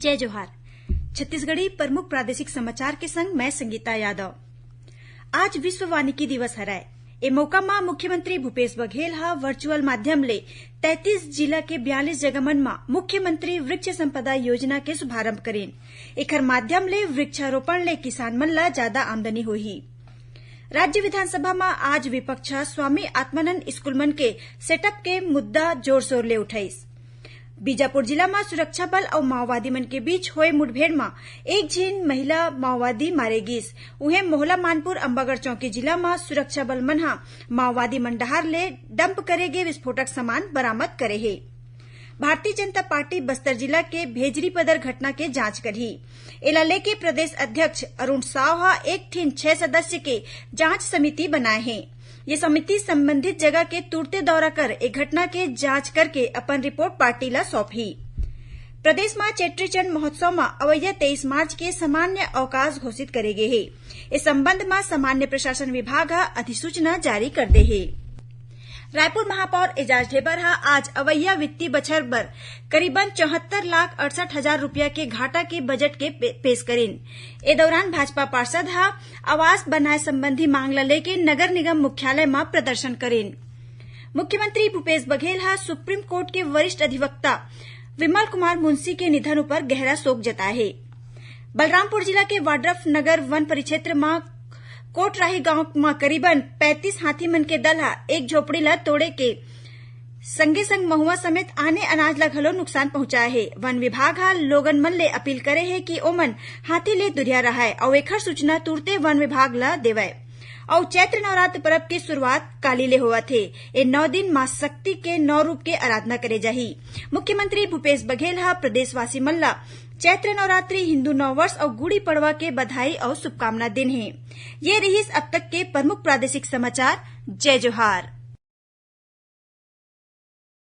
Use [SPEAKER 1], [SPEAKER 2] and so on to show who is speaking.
[SPEAKER 1] जय जोहार। छत्तीसगढ़ी प्रमुख प्रादेशिक समाचार के संग मैं संगीता यादव। आज विश्व वानिकी दिवस हरय। ए मौका म मुख्यमंत्री भूपेश बघेल ह वर्चुअल माध्यम ले 33 जिला के 42 जगह मन म मुख्यमंत्री वृक्ष संपदा योजना के शुभारंभ करेन। एखर माध्यम ले वृक्षारोपण ले किसान मन ला जादा आमदनी होही। राज्य विधानसभा में आज विपक्ष स्वामी आत्मानंद स्कूल मन के सेटअप के मुद्दा जोर शोर ले उठाइस। बीजापुर जिला में सुरक्षा बल और माओवादी मन के बीच होए मुठभेड़ में एक झीन महिला माओवादी मारे गिस। उहे मोहला मानपुर अंबागढ़ चौकी जिला में सुरक्षा बल मन ह माओवादी मन डहार ले डंप करे गे विस्फोटक सामान बरामद करे हे। भारतीय जनता पार्टी बस्तर जिला के भेजरी पदर घटना के जांच करही। एला लेके प्रदेश अध्यक्ष अरुण साव ह एक ठीन 6 सदस्य के जांच समिति बनाए हैं। ये समिति संबंधित जगह के तुरते दौरा कर एक घटना के जांच करके अपन रिपोर्ट पार्टी ला सौंपही। प्रदेश में चेट्री चंड महोत्सव में अवैया 23 मार्च के सामान्य अवकाश घोषित करे गे हे। इस संबंध में सामान्य प्रशासन विभाग अधिसूचना जारी कर दे हे। रायपुर महापौर एजाज ढेबर आज अवैया वित्तीय बछर बर करीबन 74,68,000 रुपया के घाटा के बजट के पेश करेन। ए दौरान भाजपा पार्षद आवास बनाए संबंधी मांग ला लेके नगर निगम मुख्यालय में प्रदर्शन करेन। मुख्यमंत्री भूपेश बघेल सुप्रीम कोर्ट के वरिष्ठ अधिवक्ता विमल कुमार मुंशी के निधन पर गहरा शोक जताए है। बलरामपुर जिला के वाड्रफ नगर वन परिक्षेत्र में कोटराही गांव में करीबन 35 हाथी मन के दल एक झोपड़ी ला तोड़े के संगे संग महुआ समेत आने अनाज ला घलो नुकसान पहुंचाए है। वन विभाग लोगन मन ले अपील करे है कि ओमन हाथी ले दुरिया रहाय और एखर सूचना तुरते वन विभाग ला देवय। और चैत्र नवरात्र पर्व की शुरुआत काली ले होवत हे। ए 9 दिन मां शक्ति के 9 रूप के आराधना करे जाही। मुख्यमंत्री भूपेश बघेल प्रदेशवासी मन ला चैत्र नवरात्रि, हिंदू नववर्ष और गुड़ी पड़वा के बधाई और शुभकामना दिन है। ये रही अब तक के प्रमुख प्रादेशिक समाचार। जय जोहार।